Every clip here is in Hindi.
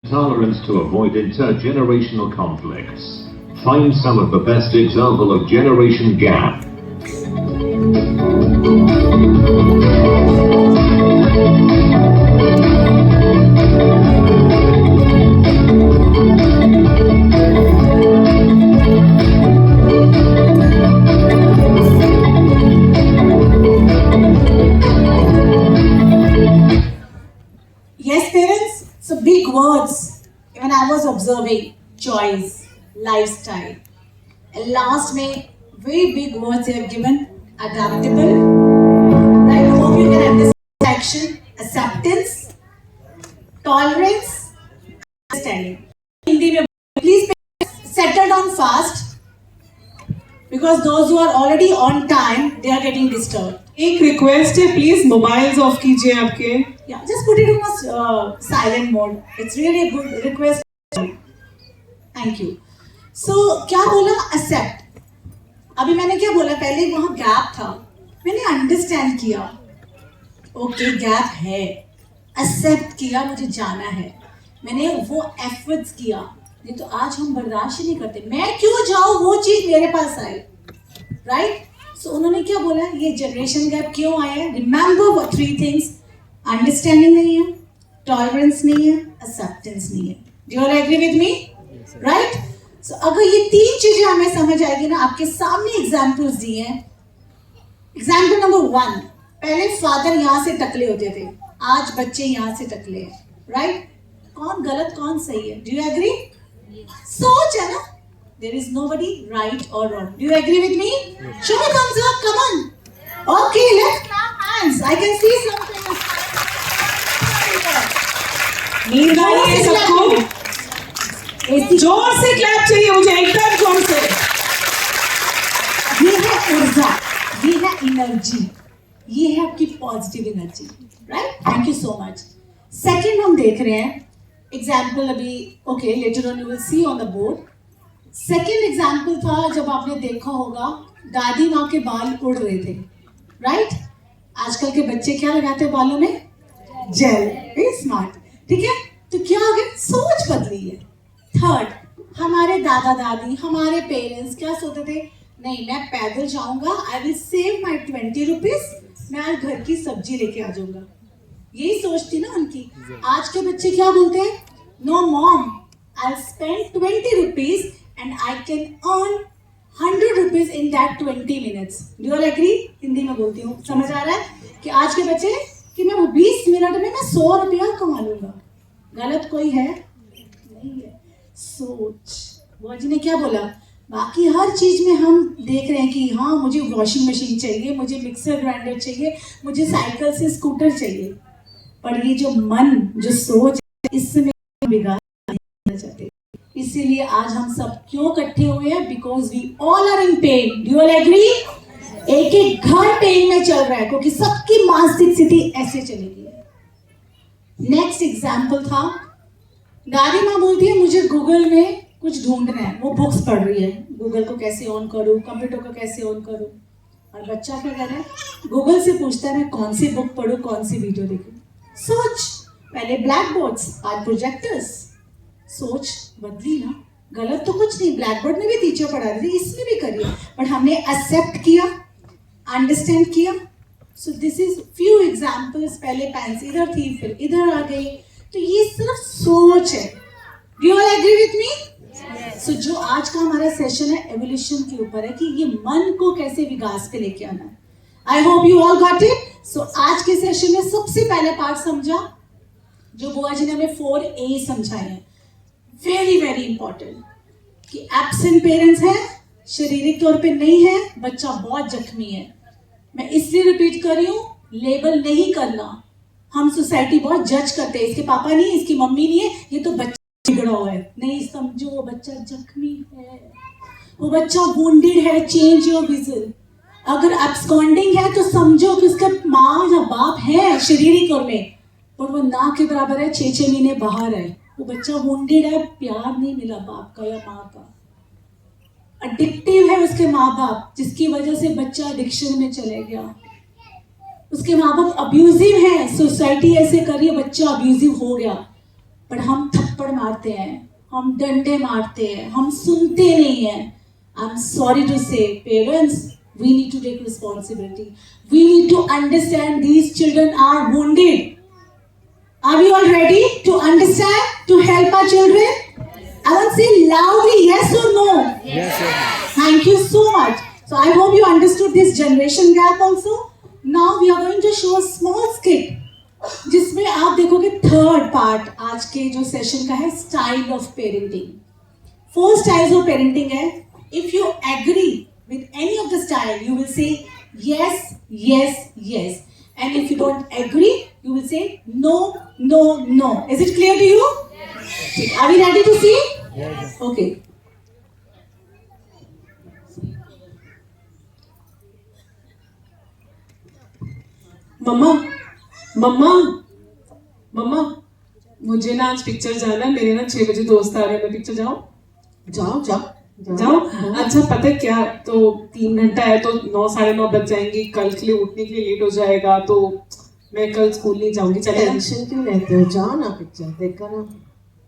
Tolerance to avoid intergenerational conflicts. Find some of the best example of generation gap. Yes, parents, so big words when I was observing choice, lifestyle. And last May, very big words they have given adaptable. Right? Hope you can understand action, acceptance, tolerance, understanding. Hindi mein, please settle down fast because those who are already on time, they are getting disturbed. एक रिक्वेस्ट है, प्लीज मोबाइल्स ऑफ कीजिए आपके. Yeah, just put it in silent mode. It's really a good request. Thank you. So क्या बोला accept. अभी मैंने क्या बोला पहले वहाँ गैप था. मैंने अंडरस्टैंड किया. ओके गैप है. एक्सेप्ट किया मुझे जाना है. मैंने वो एफर्ट्स किया. नहीं तो आज हम बर्दाश्त ही नहीं करते. मैं क्यों जाऊँ वो चीज मेरे पास आई. राइट? सो उन्होंने क्या बोला ये जनरेशन गैप क्यों आया है. Remember 3 things. अंडरस्टैंडिंग नहीं है, टॉलरेंस नहीं है, एक्सेप्टेंस नहीं है. Do you all agree with me? Right? So अगर ये 3 चीजें हमें समझ आएगी ना, आपके सामने एग्जांपल्स दिए हैं. एग्जांपल नंबर 1, पहले फादर यहाँ से टकले होते थे, आज बच्चे यहाँ से टकले हैं. राइट? कौन गलत कौन सही है? Do you agree? सोच है ना. There is nobody right or wrong. Do you agree with me? Show me thumbs up. Come on. Okay, let's clap hands. I can see something. नींद सबको जोर से क्लैप चाहिए मुझे, एकदम जोर से. ये है ऊर्जा, ये है एनर्जी, ये है आपकी positive energy. Right? Thank you so much. Second हम देख रहे हैं एग्जाम्पल अभी. Okay later on you will see on the board. Second example था जब आपने देखा होगा दादी माँ के बाल उड़ रहे थे. राइट? आजकल के बच्चे क्या लगाते हैं बालों में? जेल. Very smart. ठीक है? तो क्या हो गया? सोच बदली है. थर्ड, हमारे दादा दादी हमारे पेरेंट्स क्या सोचते थे? नहीं मैं पैदल जाऊंगा, I will save my 20 rupees, मैं आज घर की सब्जी लेके आ जाऊंगा. यही सोच थी ना उनकी. आज के बच्चे क्या बोलते हैं? No mom, I spend 20 rupees and I can earn 100 rupees in that 20 minutes. Do you all agree? Hindi में बोलती हूँ. समझ आ रहा है कि आज के बच्चे कि मैं वो 20 मिनट में मैं 100 रुपया कमा लूंगा. गलत कोई है? नहीं है. सोच. बुआ जी ने क्या बोला? बाकी हर चीज में हम देख रहे हैं कि हाँ मुझे वॉशिंग मशीन चाहिए, मुझे मिक्सर ग्राइंडर चाहिए, मुझे साइकिल से स्कूटर चाहिए. पर ये जो मन, जो सोच, इसमें बिगाड़ नहीं चाहते. इसीलिए आज हम सब क्यों इकट्ठे हुए हैं? Because we all are in pain. Do you all agree? एक एक घर पेन में चल रहा है क्योंकि सबकी मानसिक स्थिति ऐसे चलेगी. नेक्स्ट एग्जाम्पल था दादी माँ बोलती है मुझे गूगल में कुछ ढूंढना है. वो बुक्स पढ़ रही है, गूगल को कैसे ऑन करूँ, कंप्यूटर को कैसे ऑन करूँ. और बच्चा क्या कर रहा है? गूगल से पूछता है मैं कौन सी बुक पढ़ूँ, कौन सी वीडियो देखूँ. सोच. पहले ब्लैक बोर्ड्स, आज प्रोजेक्टर्स. सोच बदली ना. गलत तो कुछ नहीं, ब्लैक बोर्ड में भी टीचर पढ़ा रही थी, इसमें भी करिए. बट हमने एक्सेप्ट किया, अंडरस्टैंड किया. So this is few examples. पहले पेंस इधर थी, फिर इधर आ गई. तो ये सिर्फ सोच है. Do you all agree with me? So जो आज का हमारा सेशन है एवोल्यूशन के ऊपर है कि ये मन को कैसे विकास पे लेके आना है. I hope you all got it. So आज के सेशन में सबसे पहले पार्ट समझा जो बुआ जी ने हमें 4A समझाए हैं. वेरी वेरी इंपॉर्टेंट कि एब्सेंट पेरेंट्स है, शारीरिक तौर पे नहीं है, बच्चा बहुत जख्मी है. मैं इसलिए रिपीट कर रही हूँ, लेबल नहीं करना. हम सोसाइटी बहुत जज करते हैं, इसके पापा नहीं है, इसकी मम्मी नहीं है, ये तो बच्चा बिगड़ा हुआ है. नहीं, समझो वो बच्चा जख्मी है, वो बच्चा वुंडेड है. Change your vision. अगर एब्सकॉन्डिंग है तो समझो कि उसका माँ या बाप है शारीरिक तौर में, पर वो ना के बराबर है, 6 महीने बाहर है. वो बच्चा वुंडेड है, प्यार नहीं मिला बाप का या माँ का. एडिक्टिव है उसके माँ बाप, जिसकी वजह से बच्चा एडिक्शन में चले गया. उसके माँ बाप अब्यूजिव है, सोसाइटी ऐसे कर रही है, बच्चा अब्यूजिव हो गया. पर हम थप्पड़ थप्पड़ मारते हैं, हम डंडे मारते हैं, हम सुनते नहीं हैं. आई एम सॉरी टू से parents, we need to take responsibility. We need to understand these children are wounded. Are we all ready to understand, to help our children? I want to say loudly yes or no. Yes, sir. Thank you so much. So I hope you understood this generation gap also. Now we are going to show a small skit जिसमें आप देखोगे थर्ड पार्ट आज के जो सेशन का है, style of parenting. 4 styles of parenting है. If you agree with any of the style, you will say yes, yes, yes. And if you don't agree, you will say no, no, no. Is it clear to you? Yes. Are we ready to see? Yes. Okay. Mamma mama mama मुझे ना आज पिक्चर जाना है. मेरे ना 6 बजे दोस्त आ रहे हैं. मैं पिक्चर जाऊं? जाओ जाओ जाओ. अच्छा पता है क्या, तो 3 घंटा है तो 9 साढ़े 9 बज जाएंगी. कल के लिए उठने के लिए लेट हो जाएगा, तो मैं कल स्कूल नहीं जाऊंगी. चलेगा? टेंशन क्यों लेते हो, जाओ ना पिक्चर देखकर ना.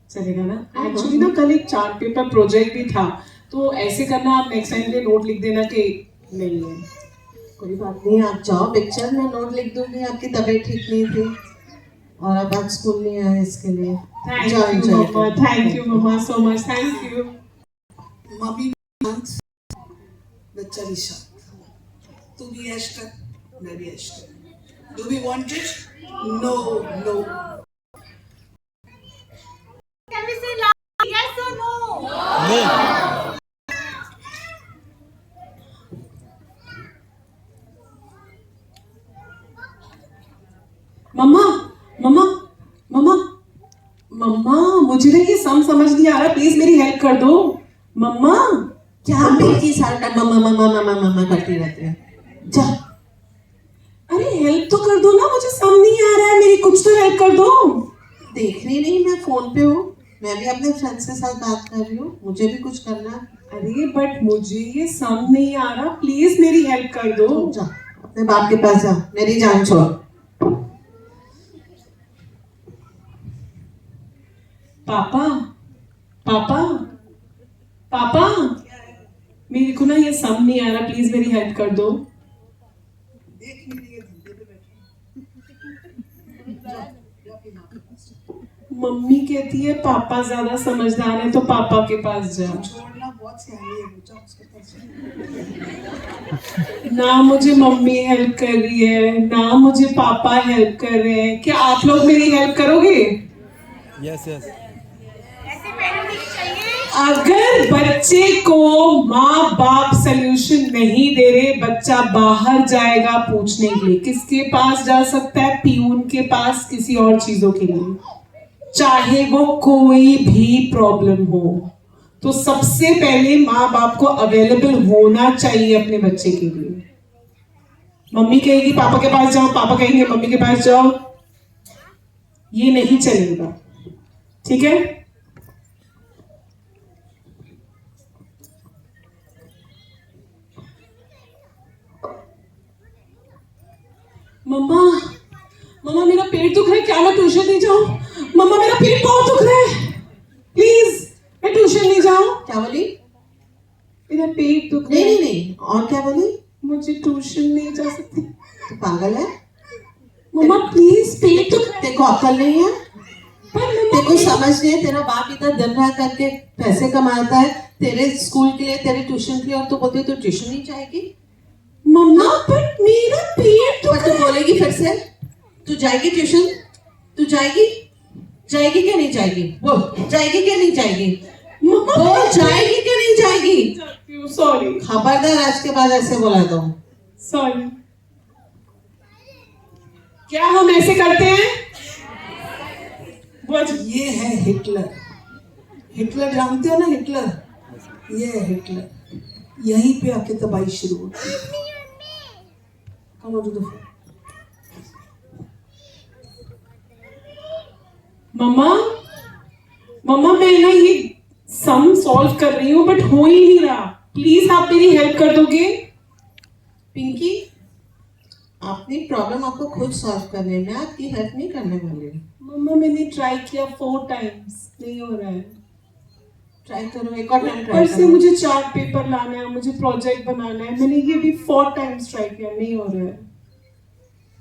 चलेगा ना? एक्चुअली ना कल एक चार्ट पेपर प्रोजेक्ट भी था, तो ऐसे करना, आप नेक्स्ट टाइम के लिए नोट लिख देना कि नहीं है. कोई बात नहीं, आप जाओ पिक्चर, मैं नोट लिख दूंगी. आपकी तबीयत ठीक नहीं थी और अब आप स्कूल नहीं आए इसके लिए. जाओ enjoy करो. Thank you mama so much. Thank you. Mummy बच्चा भी शांत, तू भी ऐश कर, मैं भी ऐश कर. Do we want it? No no. Can we say loud yes or no? Mama mama mama mama मुझे ना ये समझ नहीं आ रहा. प्लीज मेरी हेल्प कर दो मम्मा. क्या बेटी सारा टाइम मम्मा मम्मा मम्मा मम्मा करती रहते हैं. जा. अरे हेल्प तो कर दो ना, मुझे समझ नहीं आ रहा है. मेरी कुछ तो हेल्प कर दो. देख रही नहीं, मैं फोन पे हूँ. मैं भी अपने फ्रेंड्स के साथ बात कर रही हूँ. मुझे भी कुछ करना है. अरे बट मुझे ये समझ नहीं आ रहा. प्लीज मेरी हेल्प कर दो. जा अपने बाप के पास जा, मेरी जान छोड़. पापा पापा पापा मेरे को ना ये समझ नहीं आ रहा. प्लीज मेरी हेल्प कर दो. देख नहीं रही है, धंधे पे बैठी. मम्मी कहती है पापा ज्यादा समझदार है, तो पापा के पास जाओ. छोड़ना, बहुत सियानी है बेटा, उसके पास जा. ना मुझे मम्मी हेल्प कर रही है, ना मुझे पापा हेल्प कर रहे हैं. क्या आप लोग मेरी हेल्प करोगे? Yes, yes. अगर बच्चे को माँ बाप सोल्यूशन नहीं दे रहे, बच्चा बाहर जाएगा पूछने के लिए. किसके पास जा सकता है? पियून के पास, किसी और चीजों के लिए, चाहे वो कोई भी प्रॉब्लम हो. तो सबसे पहले माँ बाप को अवेलेबल होना चाहिए अपने बच्चे के लिए. मम्मी कहेगी पापा के पास जाओ, पापा कहेंगे मम्मी के पास जाओ. ये नहीं चलेगा. ठीक है? मम्मा मम्मा मेरा पेट दुख रहा है, क्या मैं ट्यूशन नहीं जाऊं? मम्मा मेरा पेट बहुत दुख रहा है, प्लीज मैं ट्यूशन नहीं जाऊं. क्या बोली? मेरा पेट दुख रहा नहीं है. नहीं नहीं, और क्या बोली? मुझे ट्यूशन नहीं जा सकती. तू पागल है? मम्मा प्लीज पेट दुख रहा है. तेरे को अक्ल नहीं है? पर मम्मा तेरे को समझ नहीं है? तेरा बाप इधर दिन रात करके पैसे कमाता है तेरे स्कूल के लिए, तेरे ट्यूशन के लिए, और तू बोलती है तू ट्यूशन नहीं जाएगी. मम्मा पर मेरा पेट दुख पर तू रहा है. बोलेगी फिर से, तू जाएगी ट्यूशन? तू जाएगी? जाएगी क्या नहीं जाएगी? वो जाएगी क्या नहीं जाएगी? मम्मा वो जाएगी क्या नहीं जाएगी? सॉरी खबरदार आज के बाद ऐसे बोला तो. सॉरी. क्या हम ऐसे करते हैं? ये है हिटलर. हिटलर जानते हो ना, हिटलर? ये है हिटलर. यहीं पे आके तबाही शुरू होती है. Come on to the floor. मम्मा मम्मा मैं ना ये सम सॉल्व कर रही हूँ बट हो ही नहीं रहा. प्लीज आप मेरी हेल्प कर दोगे? पिंकी, अपनी प्रॉब्लम आपको खुद सॉल्व करने में आपकी हेल्प नहीं करने वाली। मम्मा मैंने ट्राई किया 4 टाइम्स, नहीं हो रहा है। ट्राई करो, एक और टाइम ऊपर ट्राई से करो। मुझे चार्ट पेपर लाना है, मुझे प्रोजेक्ट बनाना है, मैंने ये भी 4 टाइम्स ट्राई किया, नहीं हो रहा है।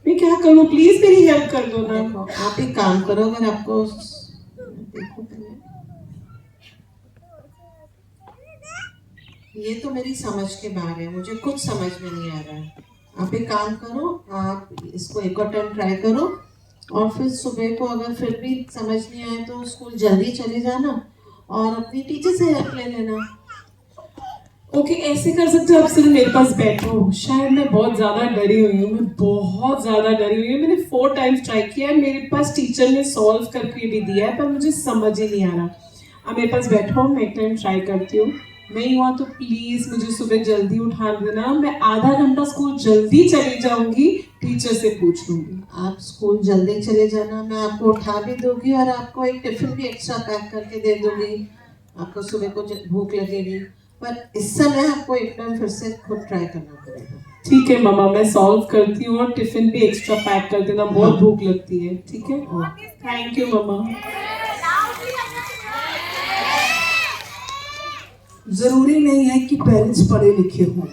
मैं क्या करूं, प्लीज मेरी हेल्प कर दो ना। देखो आप एक काम करो, अगर आपको देखो पहले, ये तो मेरी समझ के बाहर है, मुझे कुछ समझ में नहीं आ रहा है। आप एक काम करो, आप इसको एक और टाइम ट्राई करो और फिर सुबह को अगर फिर भी समझ नहीं आए तो स्कूल जल्दी चले जाना और अपनी टीचर से हेल्प ले लेना। ओके, ऐसे कर सकते हो, आप सिर्फ मेरे पास बैठो। शायद मैं बहुत ज्यादा डरी हुई हूँ, मैं बहुत ज्यादा डरी हुई हूँ। मैंने 4 टाइम्स ट्राई किया है, मेरे पास टीचर ने सॉल्व करके भी दिया है, पर मुझे समझ ही नहीं आ रहा। आप मेरे पास बैठो, मैं एक टाइम ट्राई करती हूँ। नहीं हुआ तो प्लीज मुझे सुबह जल्दी उठा देना, मैं आधा घंटा स्कूल जल्दी चली जाऊंगी, टीचर से पूछ लूंगी। आप स्कूल जल्दी चले जाना, मैं आपको उठा भी दूंगी और आपको एक टिफिन भी एक्स्ट्रा पैक करके दे दूंगी। आपको सुबह को भूख लगेगी, पर इस समय आपको एक टाइम फिर से खुद ट्राई करना पड़ेगा। ठीक है मम्मा, मैं सॉल्व करती हूँ और टिफिन भी एक्स्ट्रा पैक कर देना, बहुत भूख लगती है। ठीक है, थैंक यू मम्मा। जरूरी नहीं है कि पेरेंट्स पढ़े लिखे हों,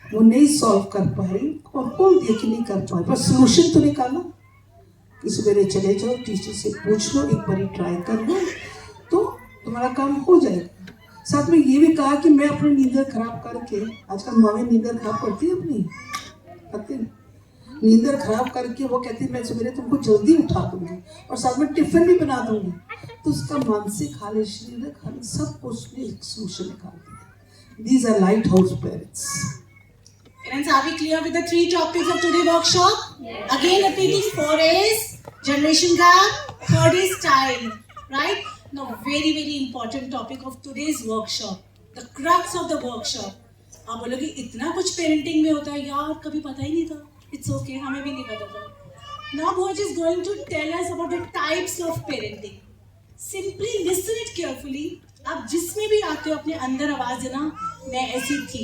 वो नहीं सॉल्व कर पा रही और बोल दिया कि नहीं कर पा रही, पर सोल्यूशन तो निकालो कि सवेरे चले जाओ, टीचर से पूछ लो, एक बार ट्राई कर लो तो तुम्हारा काम हो जाएगा। साथ में ये भी कहा कि मैं अपनी नींद खराब करके, आजकल माँ नींद खराब करती है अपनी, करती है नींद खराब करके, वो कहती है मैं सवेरे तुमको जल्दी उठा दूंगी और साथ में टिफिन भी बना दूंगी, तो उसका मानसिक हाल, शारीरिक हाल, सब कुछ एक सोल्यूशन निकाल दिया। These are lighthouse parents. Parents, are we clear with the 3 topics of today's workshop? Yes. Again repeating, 4 is generation gap, 3rd is time, right? Now very very important topic of today's workshop, the crux of the workshop. आप बोलोगे इतना कुछ पेरेंटिंग में होता है यार, कभी पता ही नहीं था। It's okay, हमें भी नहीं पता था। Now Bhoj is going to tell us about the types of parenting. Simply listen it carefully. आप जिसमें भी आते हो अपने अंदर आवाज देना, मैं ऐसी थी।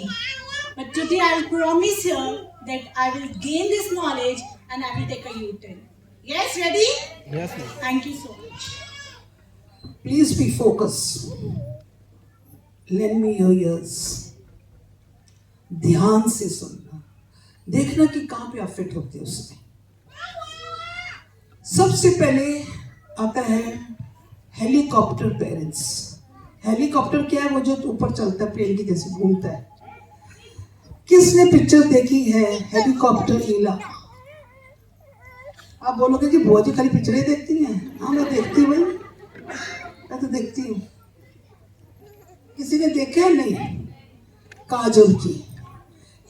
But today I'll promise here that I will gain this knowledge and I will take a U-turn. Yes, ready? Yes, ma'am. Thank you so much. Please be focused. Lend me your ears. ध्यान से सुनना, देखना कि कहाँ पे आप फिट होते हो उसमें। सबसे पहले आता है हेलीकॉप्टर पेरेंट्स। हेलीकॉप्टर क्या है? वो जो ऊपर चलता है, प्लेन की जैसे घूमता है। किसने पिक्चर देखी है हेलीकॉप्टर लीला? आप बोलोगे कि बुआ जी खाली पिक्चरें देखती हैं। हाँ, मैं देखती हूँ भाई, मैं तो देखती हूँ। किसी ने देखा है? नहीं। काजल की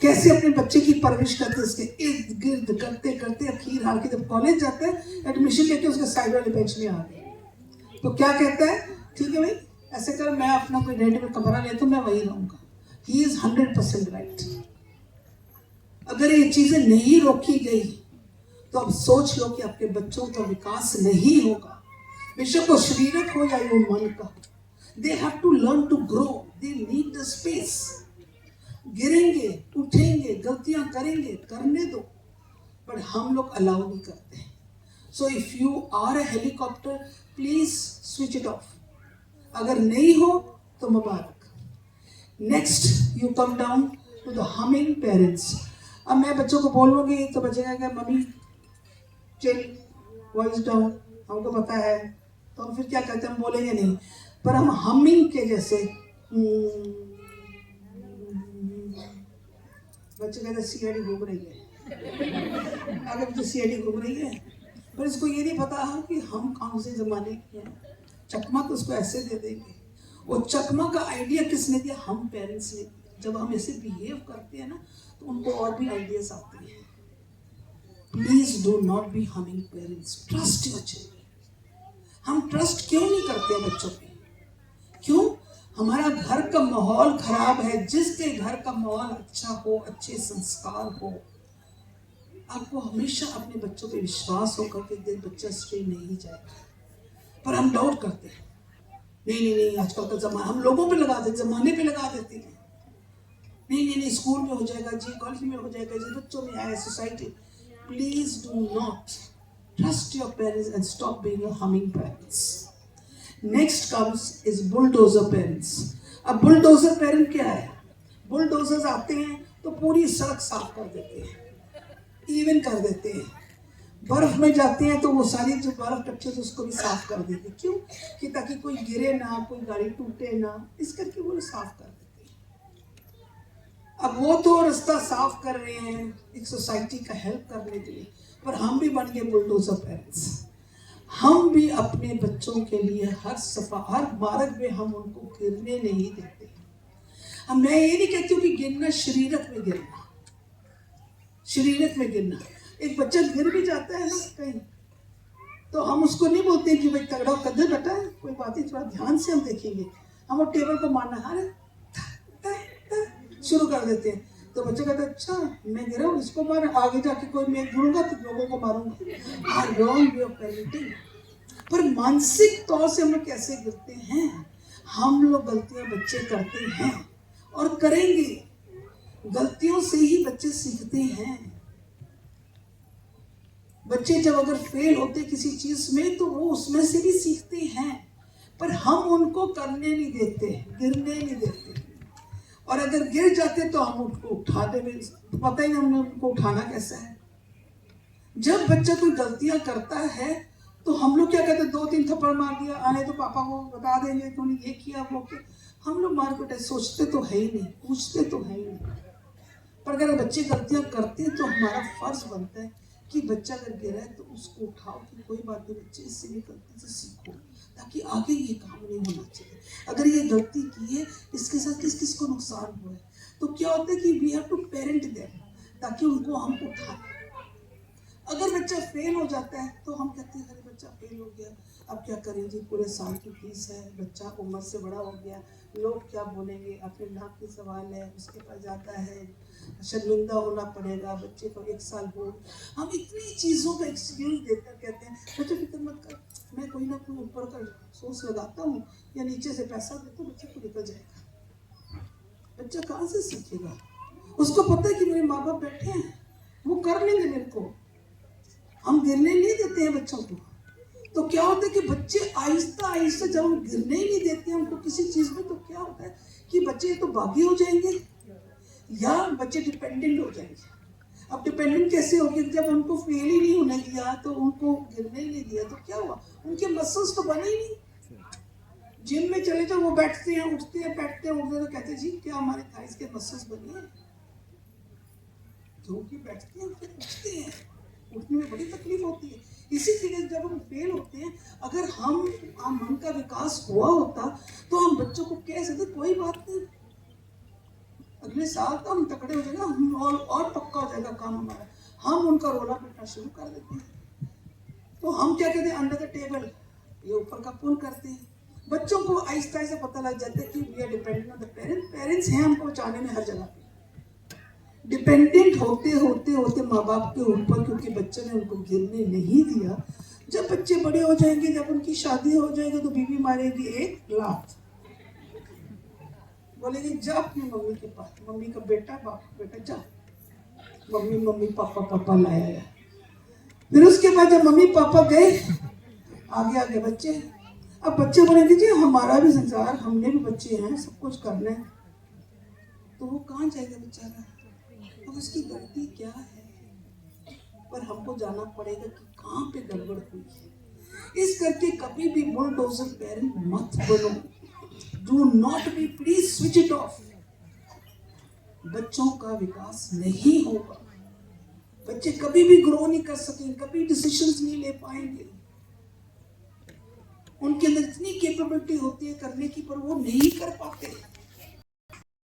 कैसे अपने बच्चे की परवरिश करते, उसके इर्द गिर्द करते करते अखीर हार के जब कॉलेज जाता है, एडमिशन लेके उसके साइड वाले बेंच में आ गए, तो क्या कहता है? ठीक है भाई, ऐसे कर, मैं अपना कोई रेंट में कमरा लेता हूँ, मैं वहीं रहूंगा। He is 100% right. अगर ये चीजें नहीं रोकी गई तो अब सोच लो कि आपके बच्चों का विकास नहीं होगा, बेशक वो शारीरिक हो या वो मन का। They have to learn to grow, they need the space. गिरेंगे, उठेंगे, गलतियां करेंगे, करने दो, पर हम लोग अलाउ नहीं करते। So if you are a helicopter, please switch it off. अगर नहीं हो तो मुबारक। Next you come down to the humming parents. अब मैं बच्चों को बोलूंगी तो बच्चे कहेंगे मम्मी चिल, वॉइस डाउन, हमको पता है। तो हम फिर क्या करते हैं? हम बोलेंगे नहीं, पर हम हमिंग के जैसे बच्चे कहते सीआईडी घूम रही है। अगर मुझे सीआईडी घूम रही है, पर इसको ये नहीं पता है कि हम कौन से जमाने के हैं। चकमा तो उसको ऐसे दे देंगे। वो चकमा का आइडिया किसने दिया? हम पेरेंट्स ने दिया। जब हम ऐसे बिहेव करते हैं ना, तो उनको और भी आइडियाज आते हैं। Please do not be humming parents, trust your children. हम ट्रस्ट क्यों नहीं करते हैं बच्चों पे? क्यों? हमारा घर का माहौल खराब है। जिसके घर का माहौल अच्छा हो, अच्छे संस्कार हो, आपको हमेशा अपने बच्चों पे विश्वास होगा कि दिन बच्चा स्ट्रे नहीं जाएगा। पर हम डाउट करते हैं, नहीं नहीं नहीं, आजकल का जमाना, हम लोगों पे लगा देते, जमाने पे लगा देते हैं। नहीं स्कूल में हो जाएगा जी, कॉलेज में हो जाएगा जी, बच्चों में आया, society. Please do not trust your parents and stop being humming parents. Next comes is bulldozer parents. अब बुलडोजर पेरेंट क्या है? बुलडोजर्स आते हैं तो पूरी सड़क साफ कर देते हैं, इवन कर देते हैं। बर्फ में जाते हैं तो वो सारी जो बर्फ कच्चे तो उसको भी साफ कर देते हैं। क्यों? कि ताकि कोई गिरे ना, कोई गाड़ी टूटे ना, इस करके वो साफ कर देते हैं। अब वो तो रास्ता साफ कर रहे हैं एक सोसाइटी का हेल्प करने के लिए, पर हम भी बन गए बुलडोजर पेरेंट्स। हम भी अपने बच्चों के लिए हर मार्ग में हम उनको गिरने नहीं देते। अब मैं ये नहीं कहती हूँ कि गिरना शरीरक में गिरना, शरीरक में गिरना। एक बच्चा गिर भी जाता है ना कहीं, तो हम उसको नहीं बोलते कि भाई तगड़ा कदर बेटा है, कोई बात नहीं, थोड़ा ध्यान से हम देखेंगे। हम वो टेबल को मारना अरे शुरू कर देते हैं, तो बच्चा कहता है अच्छा मैं गिरा हूँ, इसको मार, आगे जाके कोई मैं गिरूंगा तो लोगों को मारूंगा। Wrong way of parenting. पर मानसिक तौर से हम लोग कैसे गिरते हैं? हम लोग गलतियां बच्चे करते हैं और करेंगे। गलतियों से ही बच्चे सीखते हैं। बच्चे जब अगर फेल होते किसी चीज में तो वो उसमें से भी सीखते हैं, पर हम उनको करने नहीं देते, गिरने नहीं देते। और अगर गिर जाते तो हम उनको उठाते भी, पता ही नहीं हमने उनको उठाना कैसा है। जब बच्चा कोई गलतियां करता है तो हम लोग क्या कहते हैं, 2-3 थप्पड़ मार दिया, आने तो पापा को बता देंगे तूने ये किया वो किया। हम लोग मार पिटाई सोचते तो है ही नहीं, पूछते तो है ही नहीं। पर अगर बच्चे गलतियां करते हैं तो हमारा फर्ज बनता है कि बच्चा अगर गिरा है तो उसको उठाओ कि कोई बात नहीं बच्चे, इससे भी गलती से सीखो, ताकि आगे ये काम नहीं होना चाहिए। अगर ये गलती की है, इसके साथ किस किस को नुकसान हुआ है, तो क्या होता है कि we have to parent them, ताकि उनको हम उठाएं। अगर बच्चा फेल हो जाता है तो हम कहते हैं अरे बच्चा फेल हो गया, अब क्या करें जी, पूरे साल की फीस है, बच्चा उम्र से बड़ा हो गया, लोग क्या बोलेंगे, अपने नाक की सवाल है, उसके पास जाता है, शर्मिंदा होना पड़ेगा, बच्चे को 1 साल हो। हम इतनी चीज़ों का एक्सक्यूज देकर कहते हैं बच्चे फिक्र मत कर, मैं कोई ना कोई ऊपर का सोर्स लगाता हूँ या नीचे से पैसा देता हूँ, बच्चे को निकल जाएगा। बच्चा कहाँ से सीखेगा? उसको पता है कि मेरे माँ बाप बैठे हैं, वो कर लेंगे मेरे को। हम गिरने नहीं देते हैं बच्चों को। तो क्या होता है कि बच्चे आहिस्ता आहिस्ता जब हम गिरने ही नहीं देते हैं उनको किसी चीज में, तो क्या होता है कि बच्चे तो बागी हो जाएंगे या बच्चे डिपेंडेंट हो जाएंगे। अब डिपेंडेंट कैसे हो गए? जब उनको फेल ही नहीं होने दिया, तो उनको गिरने ही नहीं दिया, तो क्या हुआ? उनके मसल्स तो बने ही नहीं। जिम में चले जाओ, वो बैठते हैं उठते हैं, बैठते हैं उठते हैं, तो कहते हैं जी क्या हमारे थाइस के मसल्स बने हैं? क्योंकि बैठते हैं फिर उठते हैं, उठने में बड़ी तकलीफ होती है। इसी के लिए जब हम फेल होते हैं, अगर हम मन का विकास हुआ होता तो हम बच्चों को कह सकते कोई बात नहीं, अगले साल तो हम तकड़े हो जाएगा, हम और पक्का हो जाएगा काम हमारा। हम उनका रोला पीटना शुरू कर देते हैं। तो हम क्या कहते हैं, अंडर द टेबल, ये ऊपर का पुल करते हैं। बच्चों को आहिस्ता आहिस्ता पता लग जाता है कि we are dependent on the parents, parents हैं हमको बचाने में हर जगह पे। डिपेंडेंट होते होते होते माँ बाप के ऊपर, क्योंकि बच्चे ने उनको गिरने नहीं दिया। जब बच्चे बड़े हो जाएंगे, जब उनकी शादी हो जाएगी, तो बीवी मारेगी 1 लात, बोलेगी जा अपनी मम्मी के पास, मम्मी का बेटा, बाप बेटा जा, मम्मी मम्मी पापा पापा लाया है। फिर उसके बाद जब मम्मी पापा गए, आगे आगे बच्चे। अब बच्चे बोलेंगे जी हमारा भी संसार, हमने भी बच्चे हैं, सब कुछ करना है, तो वो कहाँ जाएगा बेचारा? अब उसकी गलती क्या है? पर हमको जाना पड़ेगा कि कहाँ पे गड़बड़ हुई है। इस करके कभी भी बुलडोजर पेरेंट मत बनो। Do not be, please switch it of. बच्चों का विकास नहीं होगा, बच्चे कभी भी ग्रो नहीं कर सकेंगे, कभी डिसीजंस नहीं ले पाएंगे। उनके अंदर इतनी कैपेबिलिटी होती है करने की, पर वो नहीं कर पाते।